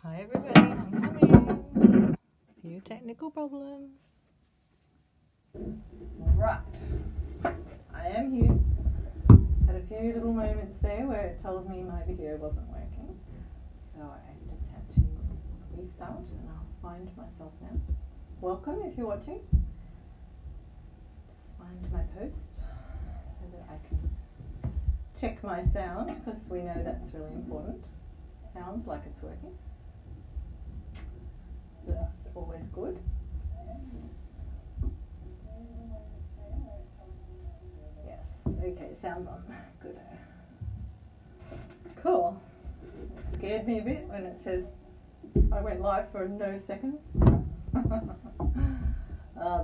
Hi everybody, I'm coming. A few technical problems. Right, I am here. Had a few little moments there where it told me my video wasn't working. So I just had to restart and I'll find myself now. Welcome if you're watching. Just find my post so that I can check my sound because we know that's really important. Sounds like it's working. That's always good. Yes, okay, sounds on. Good. Cool. It scared me a bit when it says I went live for no seconds.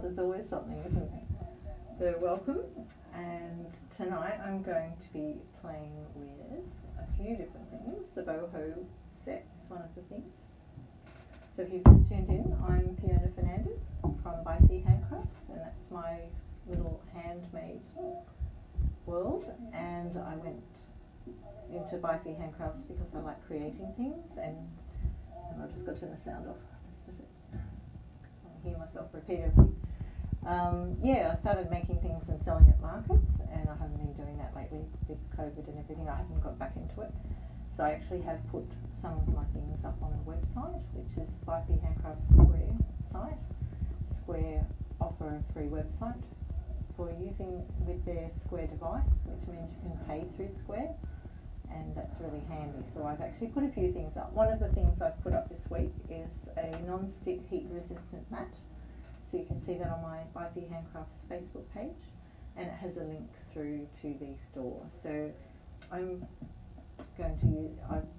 There's always something, isn't there? So welcome, and tonight I'm going to be playing with a few different things. The Boho set is one of the things. So if you've just tuned in, I'm Fiona Fernandez from Handcrafts, and that's my little handmade world. And I went into Handcrafts because I like creating things, and I've just got to turn the sound off. I hear myself repeat everything. I started making things and selling at markets, and I haven't been doing that lately with COVID and everything. I haven't got back into it. So I actually have put some of my things up on a website, which is byfihandcrafts Square site. Square offer a free website for using with their Square device, which means you can pay through Square, and that's really handy. So I've actually put a few things up. One of the things I've put up this week is a non-stick heat resistant mat. So you can see that on my Handcrafts Facebook page, and it has a link through to the store. So I've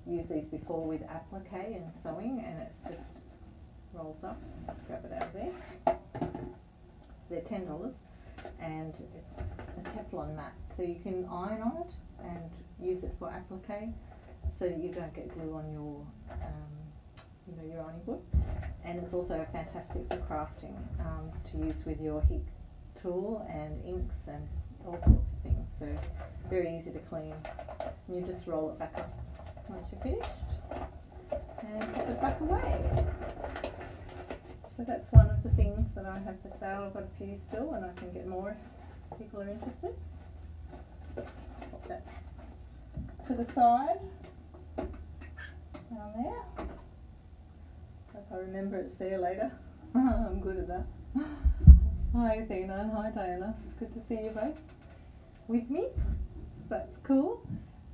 used these before with applique and sewing, and it just rolls up. Just grab it out of there. They're $10, and it's a Teflon mat, so you can iron on it and use it for applique, so that you don't get glue on your your ironing board. And it's also fantastic for crafting, to use with your heat tool and inks and all sorts of things. So very easy to clean. And you just roll it back up once you're finished and pop it back away. So that's one of the things that I have for sale. I've got a few still, and I can get more if people are interested. Pop that to the side down there. If I remember it's there later. I'm good at that. Hi Athena, hi Diana. Good to see you both with me. That's cool.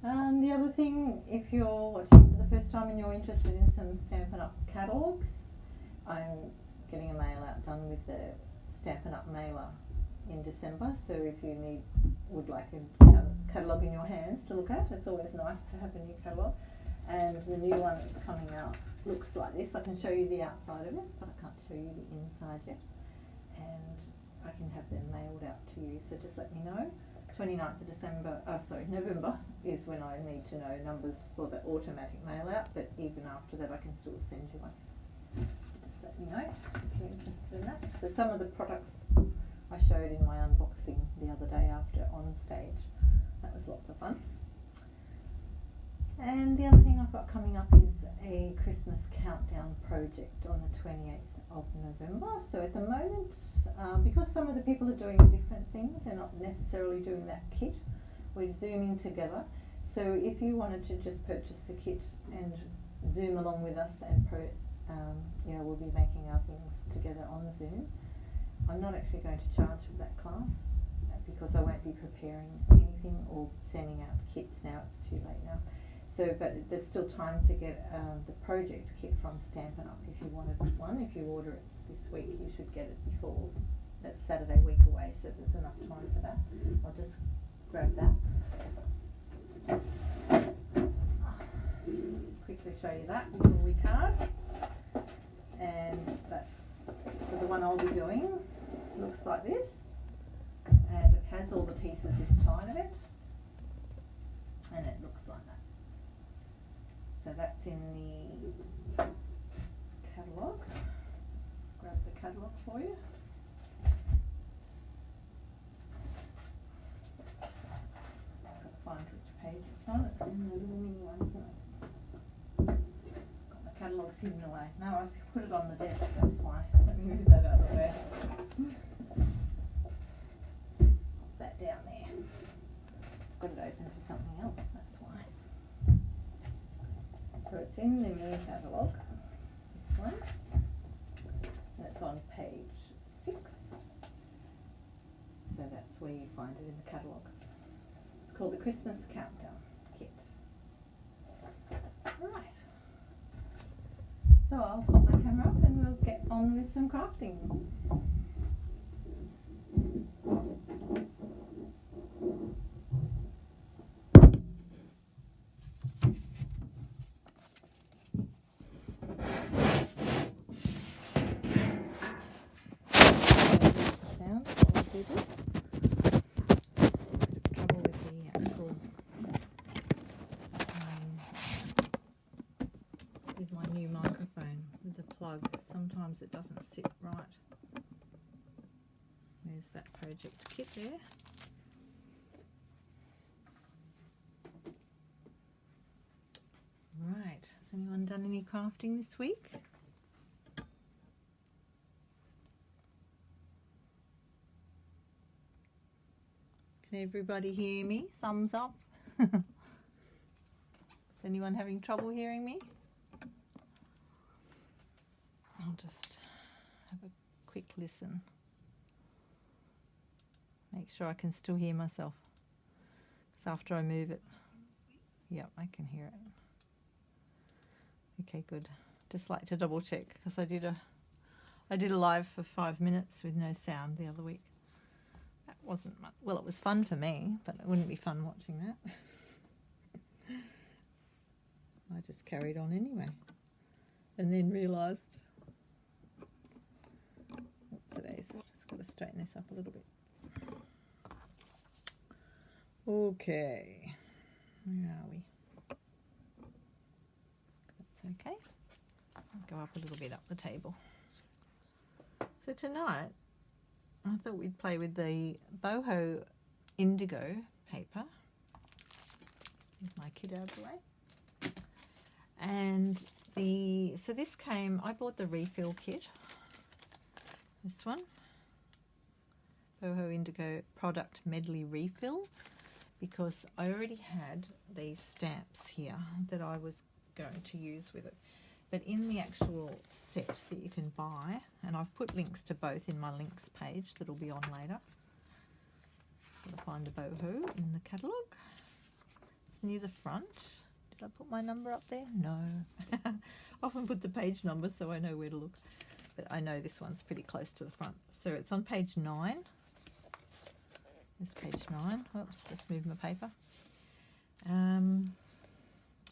The other thing, if you're watching for the first time and you're interested in some Stampin' Up catalogues, I'm getting a mail out done with the Stampin' Up mailer in December. So if you would like a catalogue in your hands to look at, it's always nice to have a new catalogue. And the new one that's coming out looks like this. I can show you the outside of it, but I can't show you the inside yet. And I can have them mailed out to you, so just let me know. 29th of November is when I need to know numbers for the automatic mail out, but even after that I can still send you one. Just let me know if you're interested in that. So some of the products I showed in my unboxing the other day after on stage. That was lots of fun. And the other thing I've got coming up is a Christmas countdown project on the 28th of November. So at the moment, because some of the people are doing different things, they're not necessarily doing that kit, we're zooming together. So if you wanted to just purchase the kit and zoom along with us, and we'll be making our things together on Zoom. I'm not actually going to charge for that class because I won't be preparing anything or sending out kits now. It's too late now. So, but there's still time to get the project kit from Stampin' Up if you wanted one. If you order it this week, you should get it before that Saturday week away, so there's enough time for that. I'll just grab that. Quickly show you that jewellery card. And so the one I'll be doing looks like this, and it has all the pieces inside of it, and it looks like that. So that's in the catalogue. Grab the catalogue for you. I've got to find which page it's on. It's in the little mini one, isn't it? Got the catalogues got it open for something else, that's why. So it's in the mini catalogue, this one, and it's on page 6. So that's where you find it in the catalogue. It's called the Christmas Countdown Kit. Right. So I'll pop my camera up and we'll get on with some crafting. Sound, I'll do this. Trouble with the actual with my new microphone with the plug. Sometimes it doesn't sit right. There's that project kit there. Right, has anyone done any crafting this week? Can everybody hear me? Thumbs up. Is anyone having trouble hearing me? I'll just have a quick listen. Make sure I can still hear myself. Because after I move it, yep, I can hear it. Okay, good. Just like to double check because I did a live for 5 minutes with no sound the other week. That wasn't much. Well, it was fun for me, but it wouldn't be fun watching that. I just carried on anyway, and then realised. What's today? So I've just got to straighten this up a little bit. Okay, where are we? That's okay. I'll go up a little bit up the table. So tonight, I thought we'd play with the Boho Indigo paper. Move my kit out of the way. And so this came, I bought the refill kit. This one. Boho Indigo product medley refill, because I already had these stamps here that I was going to use with it. But in the actual set that you can buy, and I've put links to both in my links page that'll be on later. Just got to find the Boho in the catalogue. It's near the front. Did I put my number up there? No. Often put the page number so I know where to look. But I know this one's pretty close to the front. So it's on page 9. There's page 9. Oops, just moved my paper. And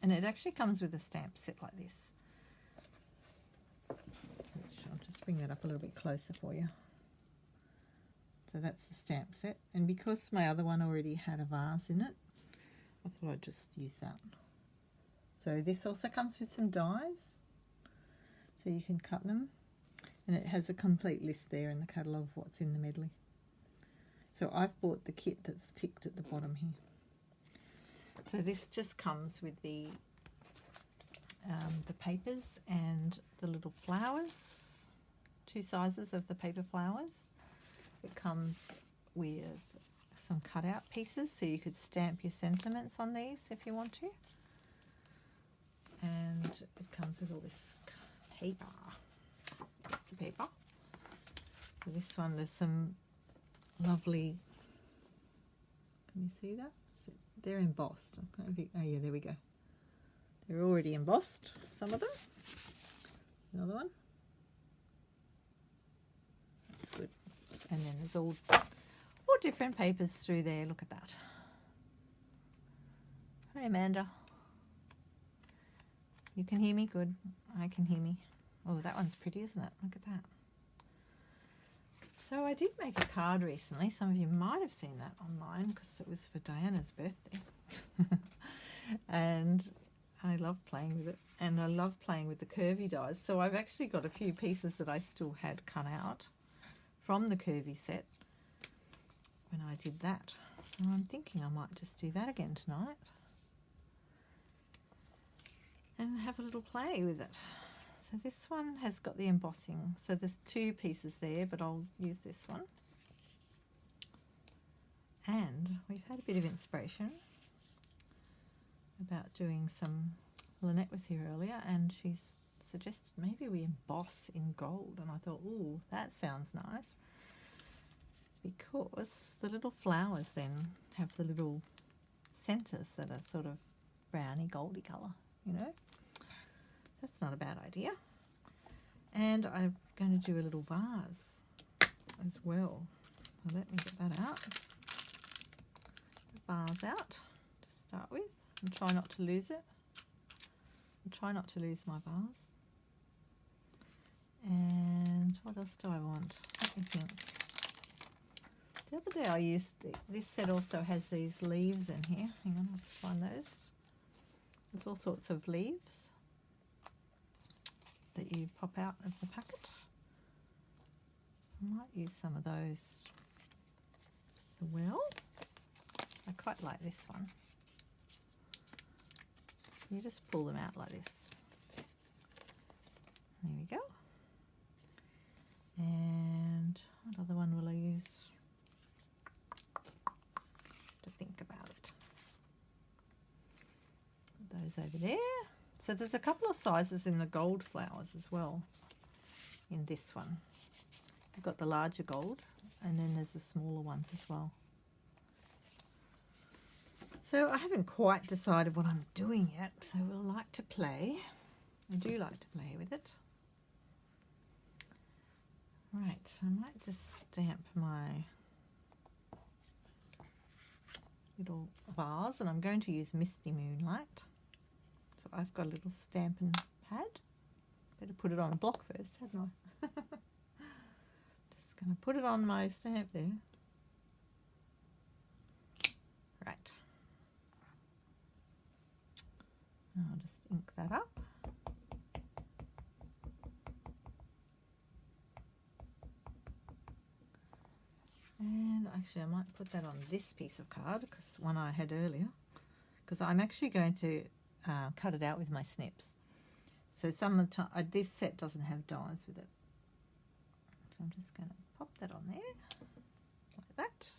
it actually comes with a stamp set like this. I'll just bring that up a little bit closer for you. So that's the stamp set. And because my other one already had a vase in it, I thought I'd just use that. So this also comes with some dies, so you can cut them. And it has a complete list there in the catalogue of what's in the medley. So I've bought the kit that's ticked at the bottom here. So this just comes with the papers and the little flowers, 2 sizes of the paper flowers. It comes with some cutout pieces, so you could stamp your sentiments on these if you want to. And it comes with all this paper. Bits of paper. So this one, there's some lovely, can you see that? So they're embossed. Oh yeah, there we go. They're already embossed, some of them. Another one. That's good. And then there's all different papers through there. Look at that. Hey, Amanda. You can hear me? Good. I can hear me. Oh, that one's pretty, isn't it? Look at that. So I did make a card recently. Some of you might have seen that online because it was for Diana's birthday. And I love playing with it. And I love playing with the curvy dies. So I've actually got a few pieces that I still had cut out from the curvy set when I did that. So I'm thinking I might just do that again tonight. And have a little play with it. So this one has got the embossing. So there's 2 pieces there, but I'll use this one. And we've had a bit of inspiration about doing some. Lynette was here earlier and she's suggested maybe we emboss in gold, and I thought, ooh, that sounds nice, because the little flowers then have the little centres that are sort of browny goldy colour, you know. That's not a bad idea. And I'm going to do a little vase as well. So let me get that out. The vase out to start with, and try not to lose it. And try not to lose my vase. And what else do I want? Let me think. The other day I used, this set also has these leaves in here. Hang on, I'll just find those. There's all sorts of leaves that you pop out of the packet. I might use some of those as well. I quite like this one. You just pull them out like this. There we go. And what other one will I use? To think about it. Put those over there. So there's a couple of sizes in the gold flowers as well in this one. You've got the larger gold, and then there's the smaller ones as well. So I haven't quite decided what I'm doing yet, so we'll like to play. I do like to play with it. Right, I might just stamp my little vase, and I'm going to use Misty Moonlight. So I've got a little stamping pad. Better put it on a block first, hadn't I? Just going to put it on my stamp there. Right. I'll just ink that up. And actually I might put that on this piece of card, because one I had earlier, because I'm actually going to cut it out with my snips. So this set doesn't have dies with it. So I'm just going to pop that on there, like that.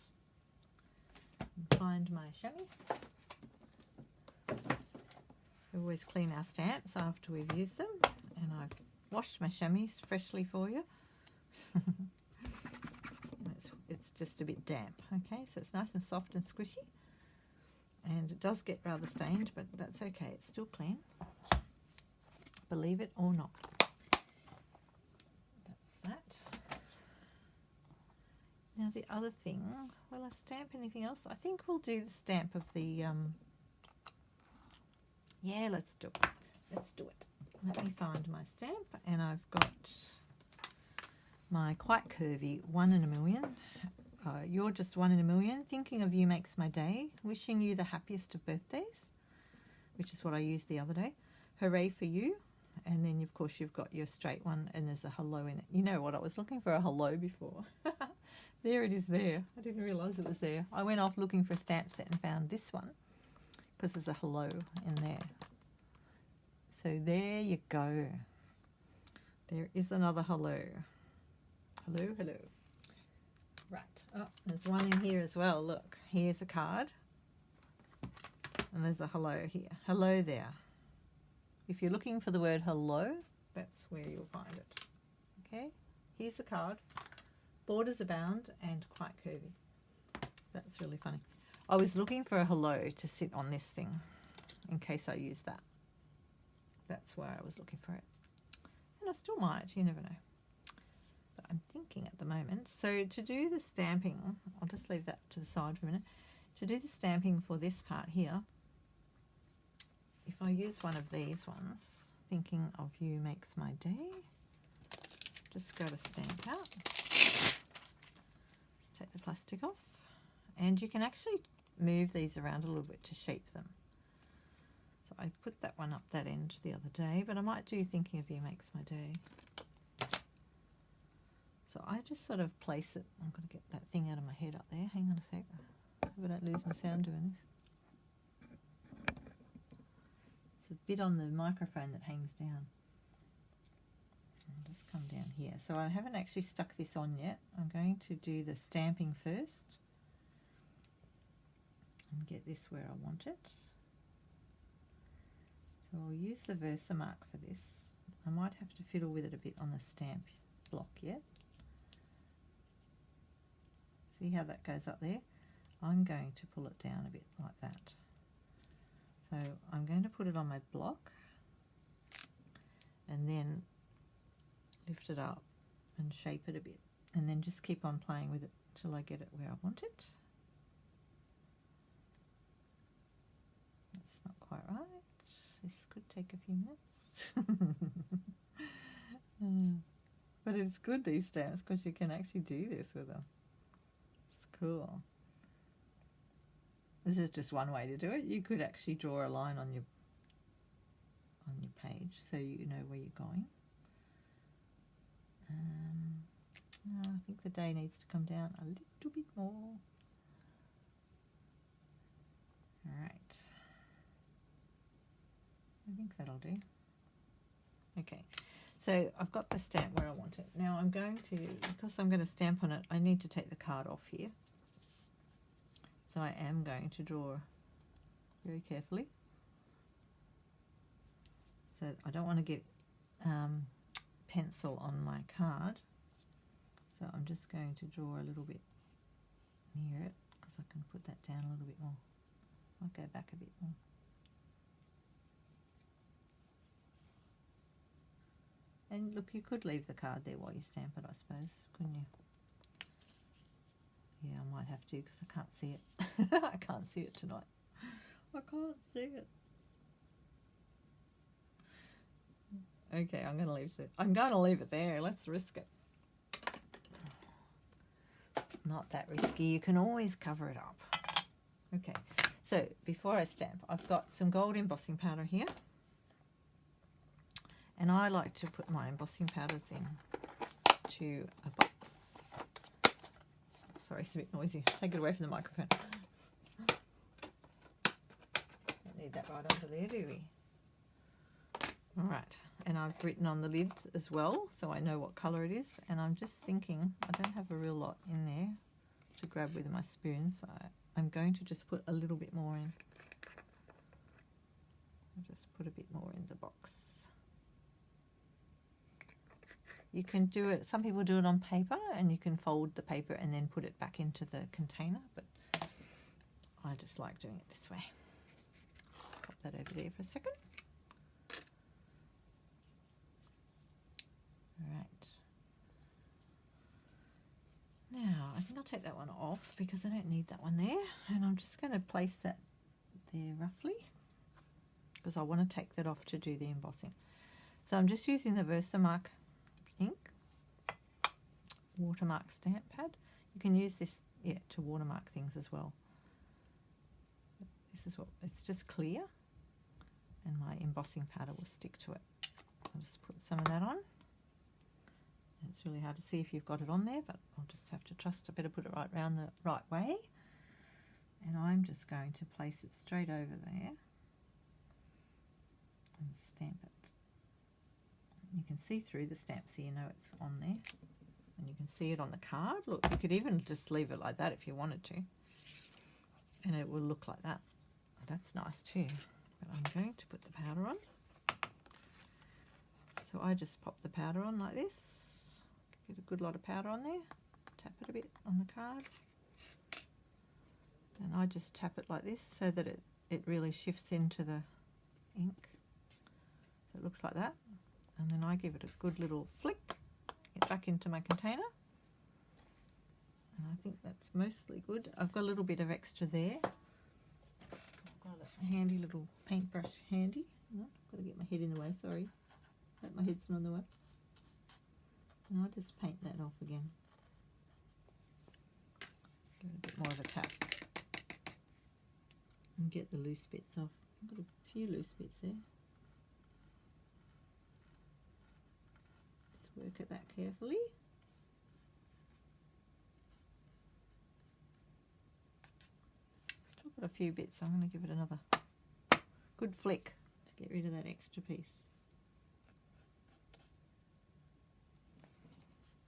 And find my chamois. We always clean our stamps after we've used them, and I've washed my chamois freshly for you. It's just a bit damp, okay, so it's nice and soft and squishy, and it does get rather stained, but that's okay, it's still clean, believe it or not. That's that. Now the other thing, will I stamp anything else? I think we'll do the stamp of the yeah, let's do it. Let me find my stamp, and I've got my quite curvy 1 in a million. You're just 1 in a million. Thinking of you makes my day. Wishing you the happiest of birthdays, which is what I used the other day. Hooray for you. And then, of course, you've got your straight one, and there's a hello in it. You know what? I was looking for a hello before. There it is there. I didn't realise it was there. I went off looking for a stamp set and found this one, because there's a hello in there. So there you go. There is another hello. Hello, hello. Right. Oh, there's one in here as well. Look, here's a card. And there's a hello here. Hello there. If you're looking for the word hello, that's where you'll find it. Okay? Here's the card. Borders abound and quite curvy. That's really funny. I was looking for a hello to sit on this thing in case I use that. That's why I was looking for it. And I still might, you never know. But I'm thinking at the moment. So to do the stamping, I'll just leave that to the side for a minute. To do the stamping for this part here, if I use one of these ones, thinking of you makes my day, just grab a stamp out. Just take the plastic off. And you can actually move these around a little bit to shape them. So I put that one up that end the other day, but I might do thinking of you makes my day. So I just sort of place it. I'm going to get that thing out of my head up there. Hang on a sec. I hope I don't lose my sound doing this. It's a bit on the microphone that hangs down. I'll just come down here. So I haven't actually stuck this on yet. I'm going to do the stamping first and get this where I want it. So we'll use the Versamark for this. I might have to fiddle with it a bit on the stamp block yet. See how that goes up there? I'm going to pull it down a bit like that. So I'm going to put it on my block and then lift it up and shape it a bit, and then just keep on playing with it till I get it where I want it. That's not quite right. This could take a few minutes. But it's good, these stamps, because you can actually do this with them. It's cool. This is just one way to do it. You could actually draw a line on your page so you know where you're going. I think the day needs to come down a little bit more. All right. I think that'll do. Okay, so I've got the stamp where I want it. Now I'm going to, because I'm going to stamp on it, I need to take the card off here. So I am going to draw very carefully. So I don't want to get pencil on my card. So I'm just going to draw a little bit near it, because I can put that down a little bit more. I'll go back a bit more. And look, you could leave the card there while you stamp it, I suppose, couldn't you? Yeah, I might have to, because I can't see it. I can't see it tonight. I can't see it. Okay, I'm going to leave it there. Let's risk it. It's not that risky. You can always cover it up. Okay, so before I stamp, I've got some gold embossing powder here. And I like to put my embossing powders in to a box. Sorry, it's a bit noisy. Take it away from the microphone. Don't need that right under there, do we? All right, and I've written on the lid as well, so I know what colour it is. And I'm just thinking, I don't have a real lot in there to grab with my spoon, so I'm going to just put a little bit more in. I'll just put a bit more in the box. You can do it, some people do it on paper, and you can fold the paper and then put it back into the container, but I just like doing it this way. Just pop that over there for a second. All right. Now, I think I'll take that one off because I don't need that one there, and I'm just going to place that there roughly because I want to take that off to do the embossing. So I'm just using the Versamark ink watermark stamp pad. You can use this to watermark things as well. This is what, it's just clear, and my embossing powder will stick to it. I'll just put some of that on. It's really hard to see if you've got it on there, but I'll just have to trust. I better put it right round the right way, and I'm just going to place it straight over there and stamp it. You can see through the stamp so you know it's on there, and you can see it on the card. Look, you could even just leave it like that if you wanted to, and it will look like that. That's nice too. But I'm going to put the powder on. So I just pop the powder on like this. Get a good lot of powder on there. Tap it a bit on the card, and I just tap it like this so that it really shifts into the ink. So it looks like that. And then I give it a good little flick, get back into my container. And I think that's mostly good. I've got a little bit of extra there. I've got a handy little paintbrush handy. Oh, I've got to get my head in the way, sorry. Hope my head's not in the way. And I'll just paint that off again. Give it a bit more of a tap. And get the loose bits off. I've got a few loose bits there. Work at that carefully. Still got a few bits, so I'm going to give it another good flick to get rid of that extra piece.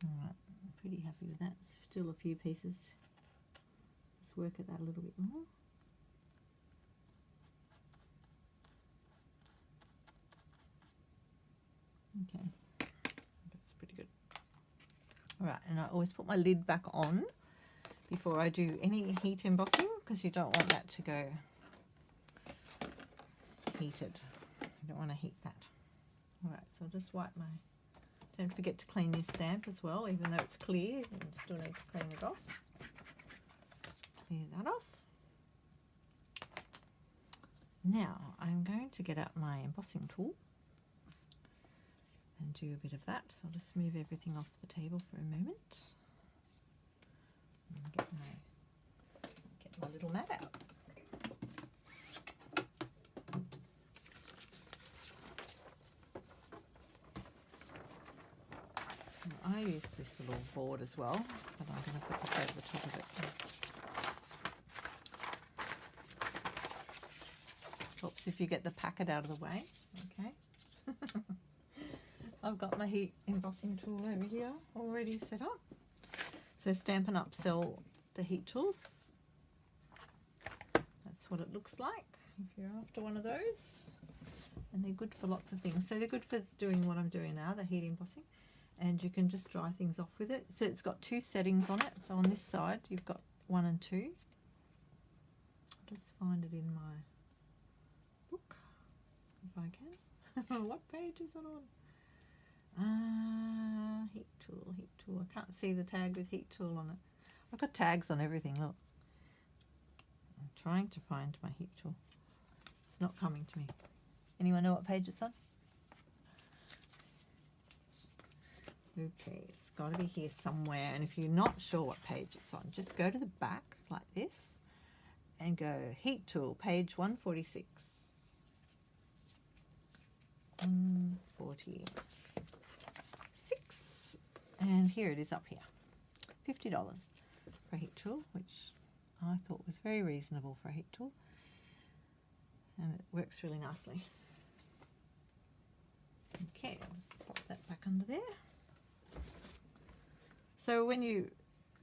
Alright, I'm pretty happy with that. Still a few pieces. Let's work at that a little bit more. Okay, that's pretty good. All right, and I always put my lid back on before I do any heat embossing, because you don't want that to go heated. You don't want to heat that. All right, so I'll just wipe my... Don't forget to clean your stamp as well, even though it's clear, you still need to clean it off. Clear that off. Now I'm going to get out my embossing tool and do a bit of that. So I'll just move everything off the table for a moment. And get my little mat out. I use this little board as well, but I'm going to put this over the top of it. Helps if you get the packet out of the way. Okay. I've got my heat embossing tool over here already set up. So Stampin' Up! Sell the heat tools. That's what it looks like if you're after one of those. And they're good for lots of things. So they're good for doing what I'm doing now, the heat embossing. And you can just dry things off with it. So it's got 2 settings on it. So on this side you've got 1 and 2. I'll just find it in my book if I can. What page is it on? Heat tool, heat tool. I can't see the tag with heat tool on it. I've got tags on everything, look. I'm trying to find my heat tool. It's not coming to me. Anyone know what page it's on? Okay, it's got to be here somewhere, and if you're not sure what page it's on, just go to the back like this and go heat tool, page 146. 146, and here it is up here. $50 for a heat tool, which I thought was very reasonable for a heat tool, and it works really nicely. Okay, I'll just pop that back under there. So when you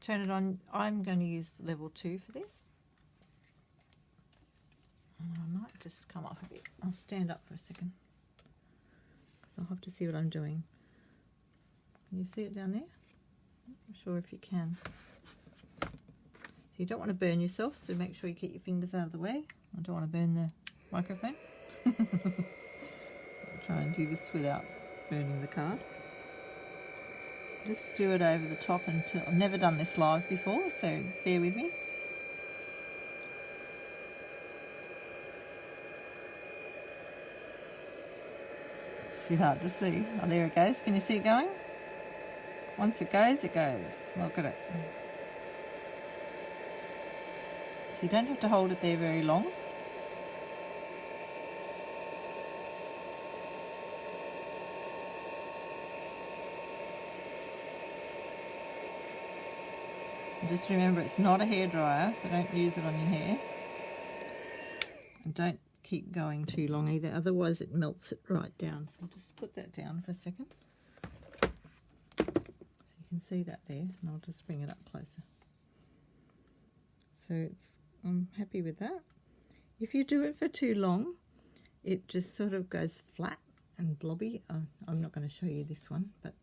turn it on, I'm going to use level 2 for this. And I might just come up a bit. I'll stand up for a second, because I'll have to see what I'm doing. Can you see it down there? I'm not sure if you can. So you don't want to burn yourself, so make sure you keep your fingers out of the way. I don't want to burn the microphone. I'll try and do this without burning the card. Just do it over the top until... I've never done this live before, so bear with me. It's too hard to see. Oh, there it goes. Can you see it going? Once it goes, it goes. Look at it. So you don't have to hold it there very long. Just remember, it's not a hairdryer, so don't use it on your hair. And don't keep going too long either, otherwise it melts it right down. So I'll just put that down for a second. So you can see that there, and I'll just bring it up closer. So I'm happy with that. If you do it for too long, it just sort of goes flat and blobby. I'm not going to show you this one, but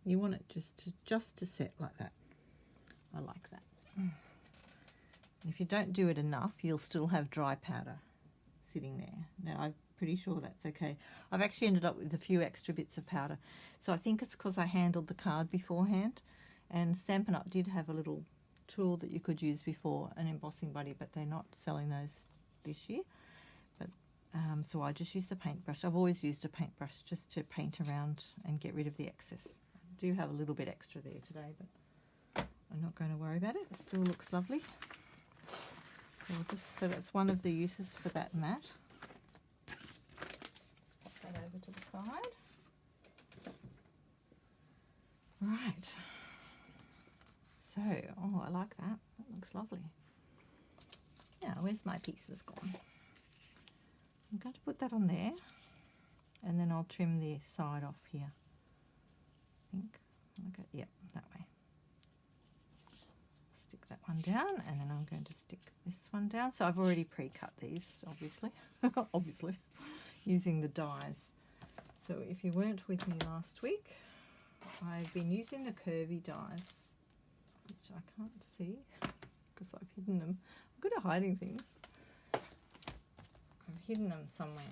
you want it just to set like that. I like that. If you don't do it enough, you'll still have dry powder sitting there. Now, I'm pretty sure that's okay. I've actually ended up with a few extra bits of powder. So I think it's because I handled the card beforehand. And Stampin' Up! Did have a little tool that you could use before an embossing buddy, but they're not selling those this year. But so I just used the paintbrush. I've always used a paintbrush just to paint around and get rid of the excess. I do have a little bit extra there today, but I'm not going to worry about it. It still looks lovely. So that's one of the uses for that mat. Pop that over to the side. Right. So, oh, I like that. That looks lovely. Now, where's my pieces gone? I'm going to put that on there, and then I'll trim the side off here. I think. Okay, yep, that way. Stick that one down, and then I'm going to stick this one down. So I've already pre-cut these, obviously, obviously, using the dies. So if you weren't with me last week, I've been using the curvy dies, which I can't see because I've hidden them. I'm good at hiding things. I've hidden them somewhere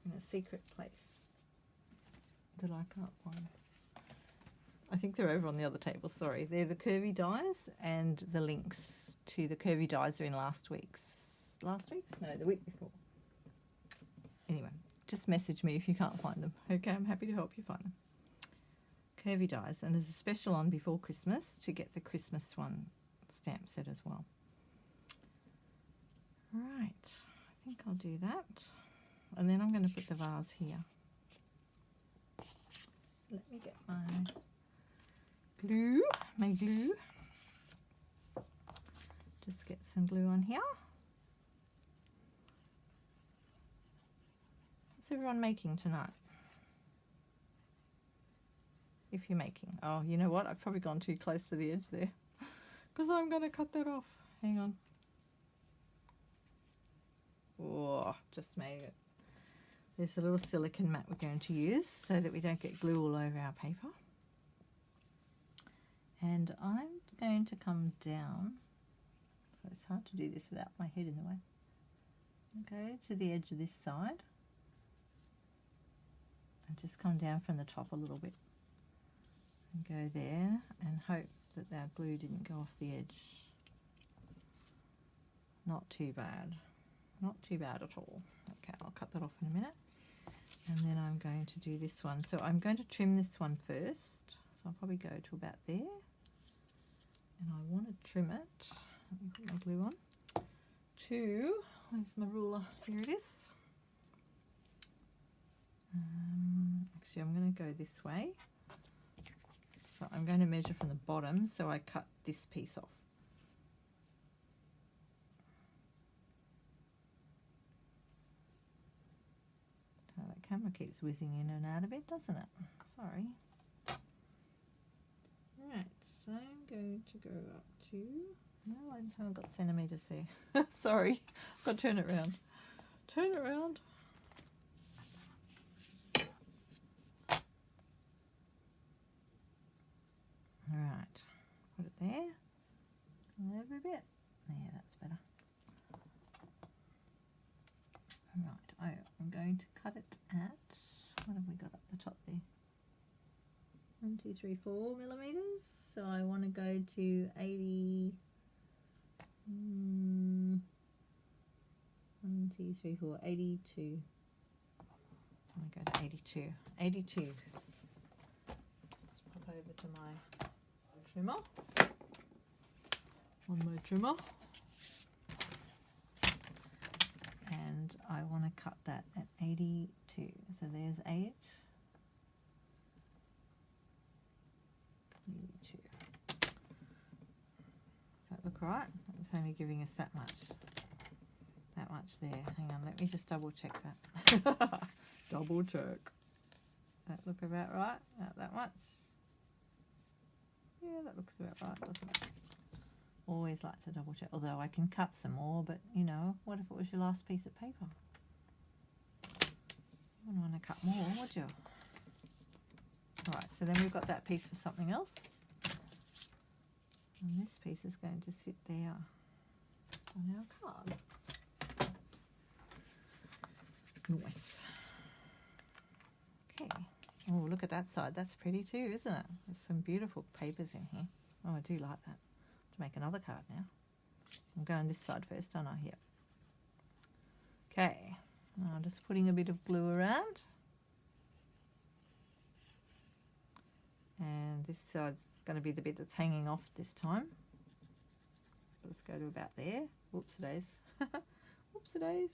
in a secret place that I can't find. I think they're over on the other table, sorry. They're the curvy dies, and the links to the curvy dies are in last week's. Last week? No, the week before. Anyway, just message me if you can't find them. Okay, I'm happy to help you find them. Curvy dies, and there's a special on before Christmas to get the Christmas one stamp set as well. Right, I think I'll do that. And then I'm going to put the vase here. Let me get my glue, Just get some glue on here. What's everyone making tonight? If you're making. Oh, you know what? I've probably gone too close to the edge there because I'm going to cut that off. Hang on. Oh, just made it. There's a little silicone mat we're going to use so that we don't get glue all over our paper. And I'm going to come down, so it's hard to do this without my head in the way. Go to the edge of this side and just come down from the top a little bit. And go there and hope that our glue didn't go off the edge. Not too bad. Not too bad at all. Okay, I'll cut that off in a minute. And then I'm going to do this one. So I'm going to trim this one first. So I'll probably go to about there. And I want to trim it. Let me put my glue on. Where's my ruler? Here it is. Actually, I'm going to go this way. So I'm going to measure from the bottom, so I cut this piece off. Oh, that camera keeps whizzing in and out a bit, doesn't it? Sorry. Right, so I'm going to go up to... No, I haven't got centimetres there. Sorry, I've got to turn it around. Turn it around. Alright, put it there, every bit. Yeah, that's better. Alright, I'm going to cut it at, what have we got up the top there? 1, 2, 3, 4 millimetres. So I want to go to 80, 1, 2, 3, 4, 82. I'm going to go to 82. 82. Just pop over to my trimmer, on my trimmer, and I want to cut that at 82. So there's 8, 82. Does that look right? It's only giving us that much there. Hang on, let me just double check that. Double check. That look about right? About that much? Yeah, that looks about right, doesn't it? Always like to double check, although I can cut some more, but you know, what if it was your last piece of paper? You wouldn't want to cut more, would you? Alright, so then we've got that piece for something else. And this piece is going to sit there on our card. Nice. Okay. Oh, look at that side. That's pretty too, isn't it? There's some beautiful papers in here. Oh, I do like that. To make another card now. I'm going this side first, aren't I? Yep. Okay. Now I'm just putting a bit of glue around. And this side's going to be the bit that's hanging off this time. Let's go to about there. Whoopsie-days. Whoopsie-days.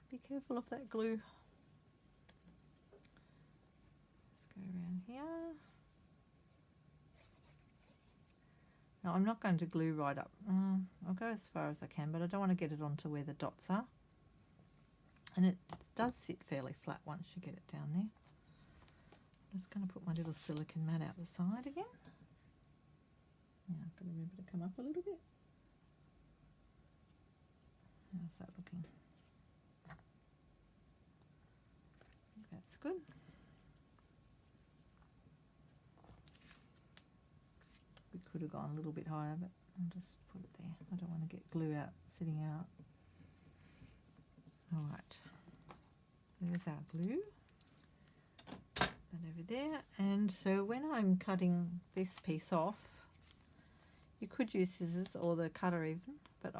Be careful of that glue. Go around here. Now I'm not going to glue right up. I'll go as far as I can, but I don't want to get it onto where the dots are. And it does sit fairly flat once you get it down there. I'm just going to put my little silicone mat out the side again. Now I've got to remember to come up a little bit. How's that looking? About That's good. We could have gone a little bit higher, but I'll just put it there. I don't want to get glue out, sitting out. All right, there's our glue. That over there. And so when I'm cutting this piece off, you could use scissors or the cutter even, but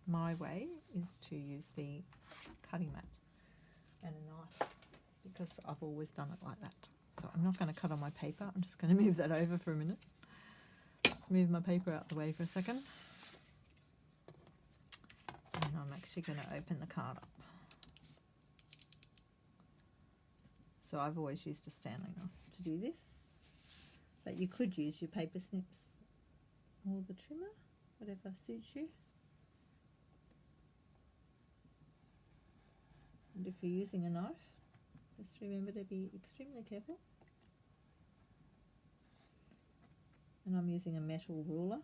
my way is to use the cutting mat and a knife, because I've always done it like that. So I'm not going to cut on my paper. I'm just going to move that over for a minute. Just move my paper out the way for a second. And I'm actually going to open the card up. So I've always used a Stanley knife to do this, but you could use your paper snips or the trimmer, whatever suits you. And if you're using a knife, just remember to be extremely careful. And I'm using a metal ruler.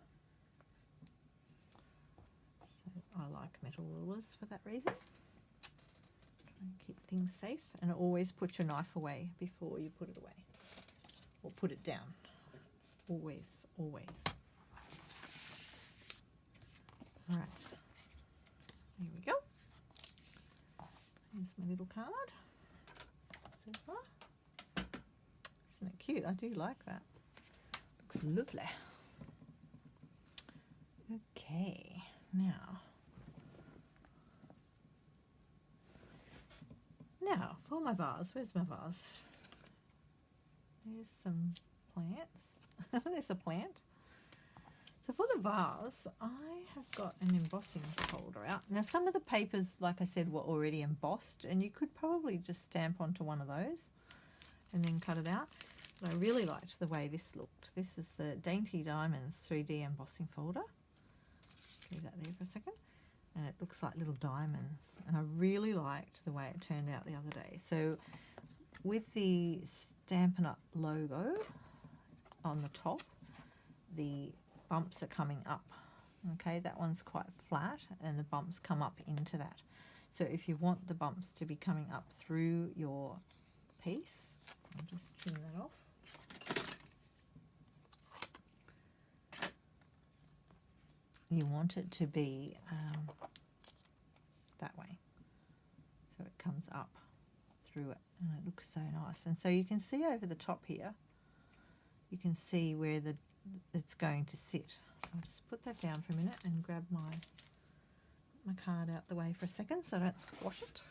So I like metal rulers for that reason. Try and keep things safe, and always put your knife away before you put it away. Or put it down. Always, always. Alright. There we go. Here's my little card so far. Isn't it cute? I do like that. Looks lovely. Okay, now for my vase. Where's my vase? There's some plants. There's a plant. So for the vase, I have got an embossing folder out. Now some of the papers, like I said, were already embossed, and you could probably just stamp onto one of those and then cut it out. But I really liked the way this looked. This is the Dainty Diamonds 3D embossing folder. Leave that there for a second. And it looks like little diamonds. And I really liked the way it turned out the other day. So with the Stampin' Up logo on the top, the bumps are coming up. Okay, that one's quite flat and the bumps come up into that. So if you want the bumps to be coming up through your piece, I'll just trim that off. You want it to be that way, so it comes up through it, and it looks so nice. And so you can see over the top here, you can see where it's going to sit. So I'll just put that down for a minute and grab my card out the way for a second so I don't squash it.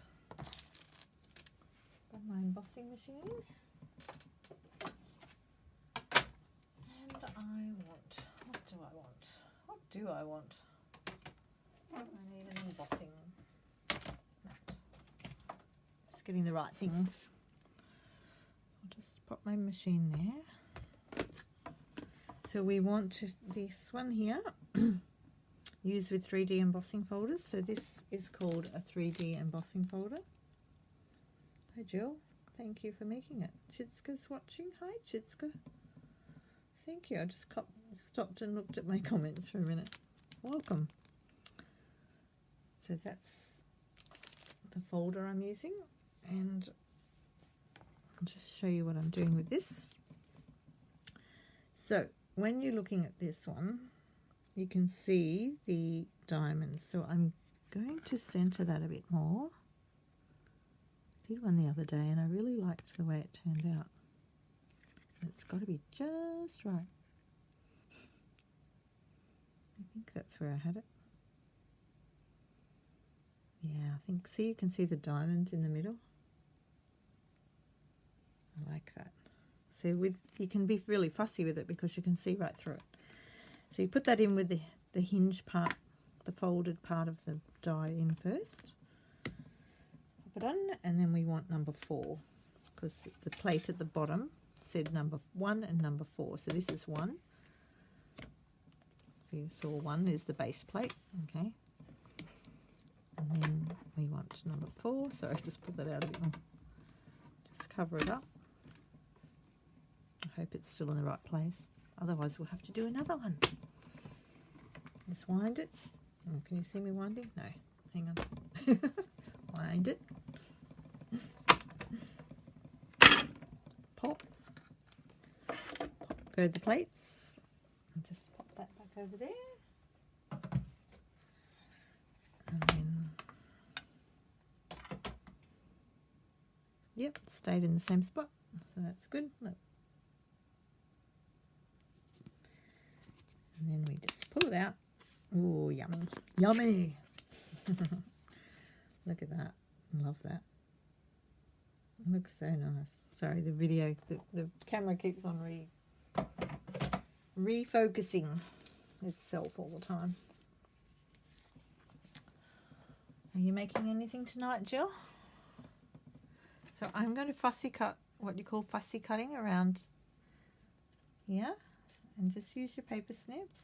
Grab my embossing machine, and what do I want? I need an embossing mat. Just getting the right things. I'll just pop my machine there. So we want this one here, used with 3D embossing folders. So this is called a 3D embossing folder. Hi Jill, thank you for making it. Chitska's watching. Hi Chitska. Thank you. I just stopped and looked at my comments for a minute. Welcome. So that's the folder I'm using, and I'll just show you what I'm doing with this. So when you're looking at this one, you can see the diamonds. So I'm going to center that a bit more. I did one the other day and I really liked the way it turned out. It's got to be just right. I think that's where I had it. Yeah, I think, see, you can see the diamond in the middle. I like that. So you can be really fussy with it because you can see right through it. So you put that in with the hinge part, the folded part of the die in first. Pop it on, and then we want number 4 because the plate at the bottom said number 1 and number 4. So this is 1. If you saw 1 is the base plate, okay. And then we want number 4. Sorry, just put that out a bit more. Just cover it up. I hope it's still in the right place. Otherwise, we'll have to do another one. Just wind it. Oh, can you see me winding? No. Hang on. Wind it. go the plates. I'll just pop that back over there. And then, yep, stayed in the same spot, so that's good. Look. And then we just pull it out. Oh, yummy. Yummy! Look at that. Love that. It looks so nice. Sorry, the video, the camera keeps on refocusing itself all the time. Are you making anything tonight, Jill? So I'm going to fussy cut, what you call fussy cutting around here, and just use your paper snips.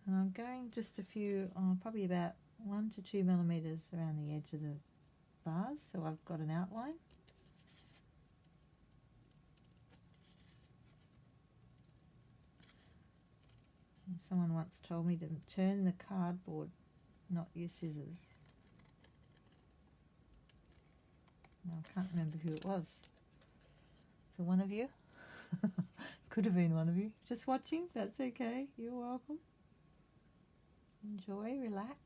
And I'm going just a few, probably about 1 to 2 millimeters around the edge of the bars, so I've got an outline. And someone once told me to turn the cardboard, not use scissors. Now, I can't remember who it was. So one of you? Could have been one of you. Just watching? That's okay. You're welcome. Enjoy, relax.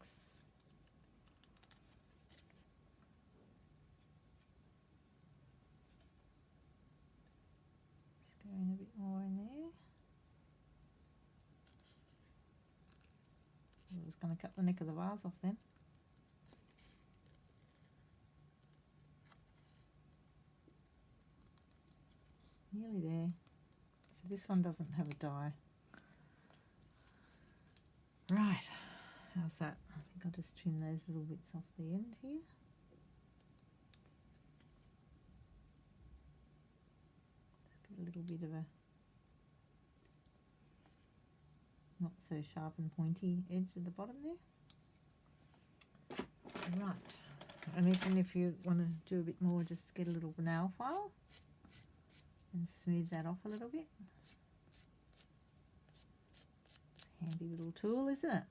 Just go in a bit more in there. I was going to cut the neck of the vase off then. Nearly there. So this one doesn't have a die. Right. How's that? I think I'll just trim those little bits off the end here. Just get a little bit of a not so sharp and pointy edge at the bottom there. Right. And even if you want to do a bit more, just get a little nail file and smooth that off a little bit. Handy little tool, isn't it?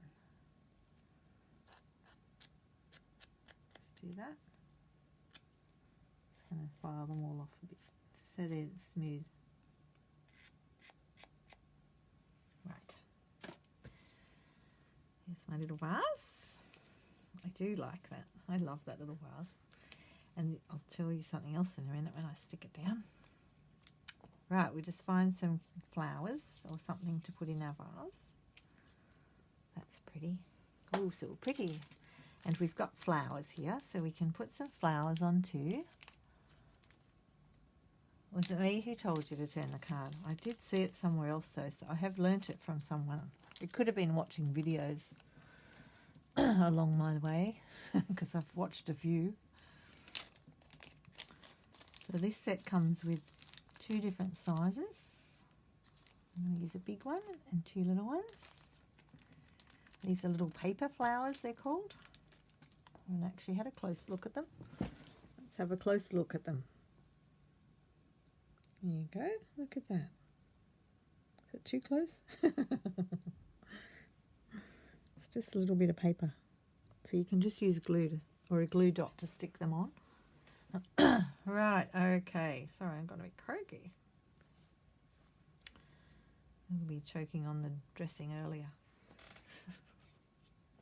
Let's do that. Just going to file them all off a bit so they're smooth. Right. Here's my little vase. I do like that. I love that little vase. And I'll tell you something else in a minute when I stick it down. Right, we just find some flowers or something to put in our vase. That's pretty. Oh, so pretty. And we've got flowers here, so we can put some flowers on too. Was it me who told you to turn the card? I did see it somewhere else though, so I have learnt it from someone. It could have been watching videos along my way, because I've watched a few. So this set comes with 2 different sizes. I'm going to use a big one and 2 little ones. These are little paper flowers, they're called. I haven't actually had a close look at them. Let's have a close look at them. There you go, look at that. Is it too close? It's just a little bit of paper. So you can just use glue or a glue dot to stick them on. Right, okay. Sorry, I got a bit croaky. I'll be choking on the dressing earlier.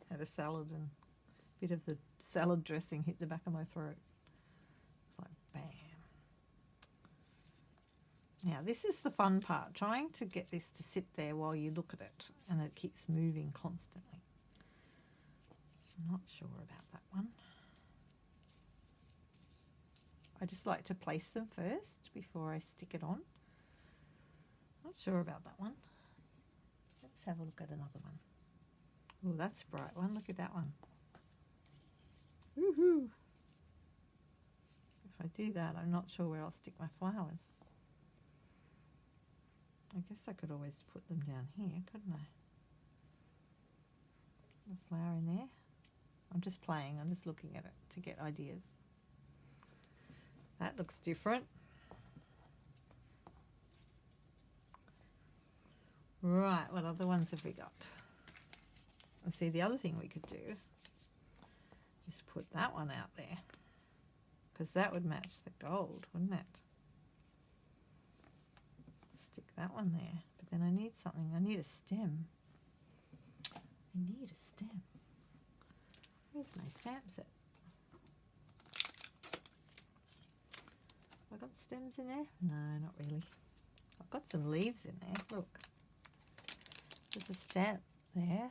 Had a salad and a bit of the salad dressing hit the back of my throat. It's like bam. Now this is the fun part, trying to get this to sit there while you look at it and it keeps moving constantly. I'm not sure about that one. I just like to place them first before I stick it on. Not sure about that one. Let's have a look at another one. Oh, that's a bright one. Look at that one. Woohoo! If I do that, I'm not sure where I'll stick my flowers. I guess I could always put them down here, couldn't I? A flower in there. I'm just playing. I'm just looking at it to get ideas. That looks different. Right, what other ones have we got? And see, the other thing we could do is put that one out there, because that would match the gold, wouldn't it? that one there. But then I need something. I need a stem. I need a stem. Where's my stamp set? Have I got stems in there? No, not really. I've got some leaves in there. Look. There's a stamp there.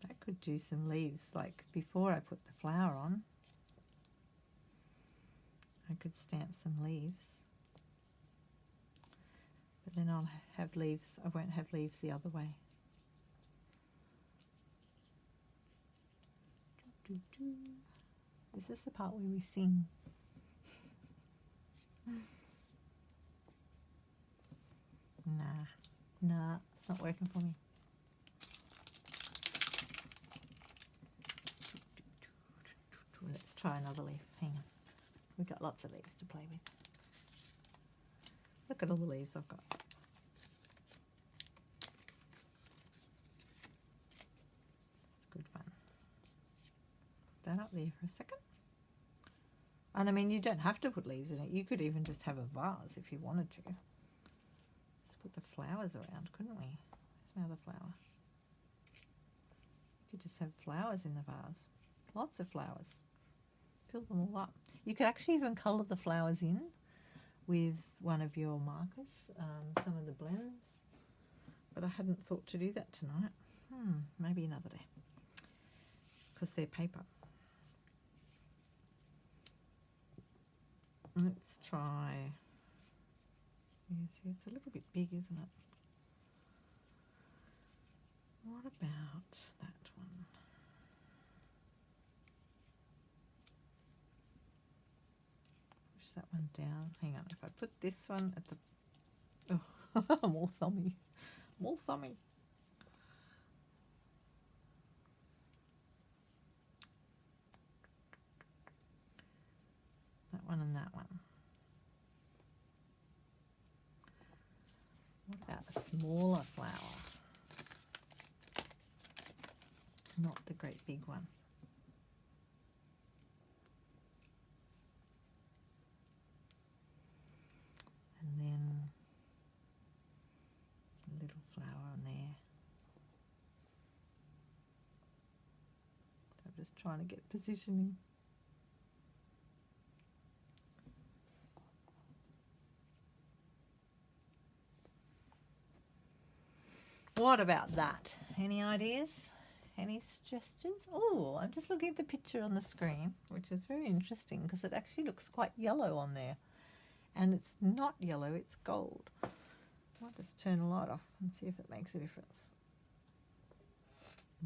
I could do some leaves like before I put the flower on. I could stamp some leaves. But then I'll have leaves. I won't have leaves the other way. This is the part where we sing. Nah, it's not working for me. Let's try another leaf. Hang on. We've got lots of leaves to play with. Look at all the leaves I've got. It's good fun. Put that up there for a second. And I mean, you don't have to put leaves in it. You could even just have a vase if you wanted to. Just put the flowers around, couldn't we? Where's my other flower? You could just have flowers in the vase. Lots of flowers. Fill them all up. You could actually even colour the flowers in with one of your markers, some of the blends. But I hadn't thought to do that tonight. Maybe another day. Because they're paper. Let's try. Yeah, see, it's a little bit big, isn't it? What about that one? Push that one down. Hang on, if I put this one at the... Oh, I'm all thummy. I'm all thummy. That one and that one. What about a smaller flower? Not the great big one. And then a little flower on there. So I'm just trying to get positioning. What about that? Any ideas? Any suggestions? Oh, I'm just looking at the picture on the screen, which is very interesting because it actually looks quite yellow on there. And it's not yellow, it's gold. I'll just turn the light off and see if it makes a difference.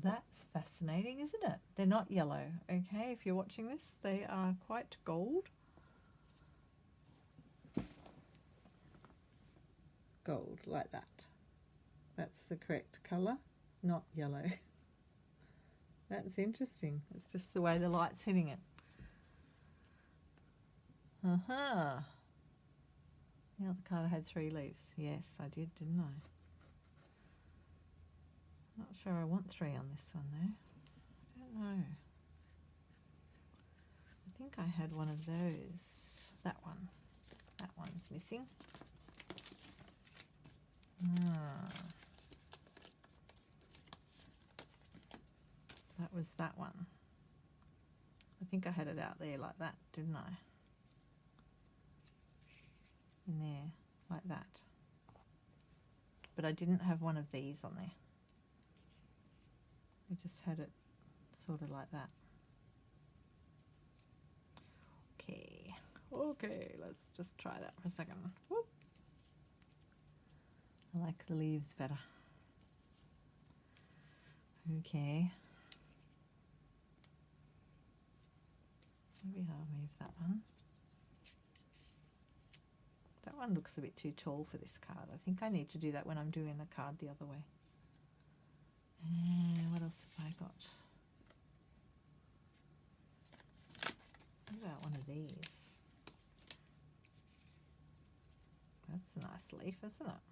That's fascinating, isn't it? They're not yellow, okay? If you're watching this, they are quite gold. Gold, like that. That's the correct colour, not yellow. That's interesting. It's just the way the light's hitting it. Yeah, the card had 3 leaves. Yes, I did, didn't I? Not sure I want 3 on this one, though. I don't know. I think I had one of those. That one. That one's missing. That was that one. I think I had it out there like that, didn't I? In there, like that. But I didn't have one of these on there. I just had it sort of like that. Okay, let's just try that for a second. Whoop. I like the leaves better. Okay. Maybe I'll move that one. That one looks a bit too tall for this card. I think I need to do that when I'm doing the card the other way. And what else have I got? What about one of these? That's a nice leaf, isn't it?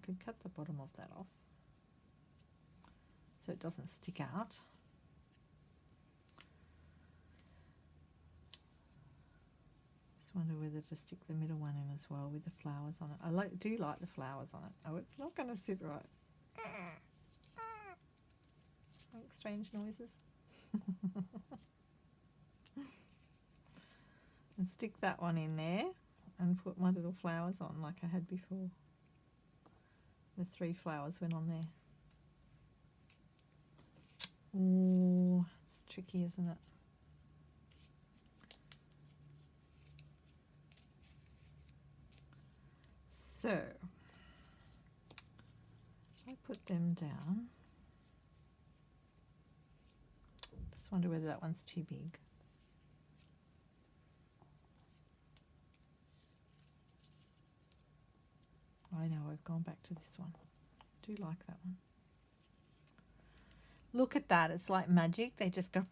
could cut the bottom of that off so it doesn't stick out. Just wonder whether to stick the middle one in as well with the flowers on it. I do like the flowers on it. Oh, it's not going to sit right. Make strange noises. And stick that one in there and put my little flowers on like I had before. The 3 flowers went on there. Oh, it's tricky, isn't it? So, I put them down. Just wonder whether that one's too big. I know, I've gone back to this one. I do like that one. Look at that, it's like magic. They just go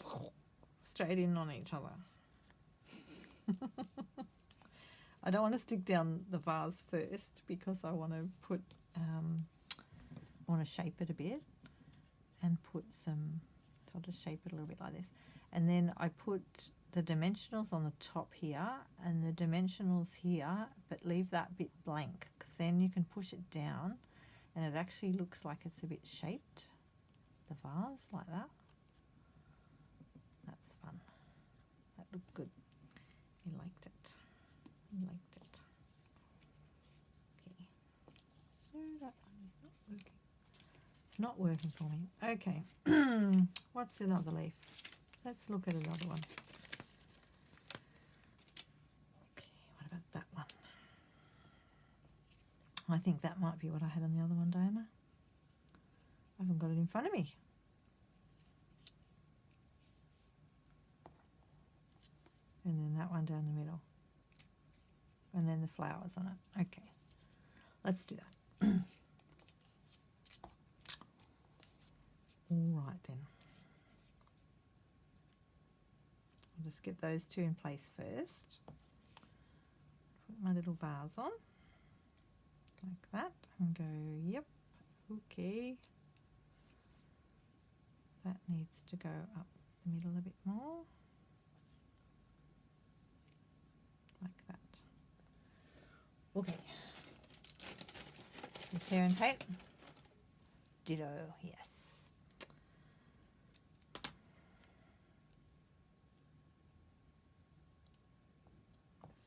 straight in on each other. I don't want to stick down the vase first because I want to put, I want to shape it a bit and put some, so I'll just shape it a little bit like this. And then I put the dimensionals on the top here and the dimensionals here, but leave that bit blank because then you can push it down and it actually looks like it's a bit shaped, the vase, like that. That's fun. That looked good. You liked it. You liked it. Okay. So that one is not working. It's not working for me. Okay. What's another leaf? Let's look at another one. Okay, what about that one? I think that might be what I had on the other one, Diana. I haven't got it in front of me. And then that one down the middle. And then the flowers on it. Okay, let's do that. All right then. I'll just get those 2 in place first. Put my little vase on like that and go, yep, okay. That needs to go up the middle a bit more. Like that. Okay. Some tear and tape. Ditto, yes.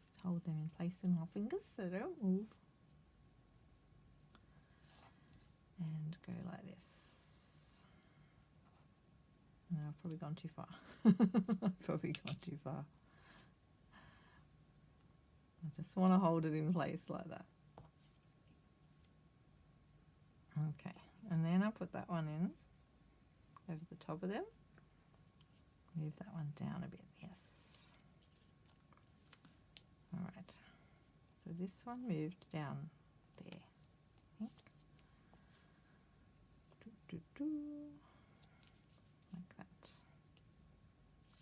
Just hold them in place with my fingers so they don't move. And go like this. No, I've probably gone too far. I've probably gone too far. I just want to hold it in place like that. Okay, and then I'll put that one in over the top of them. Move that one down a bit, yes. All right, so this one moved down there, I think. Like that.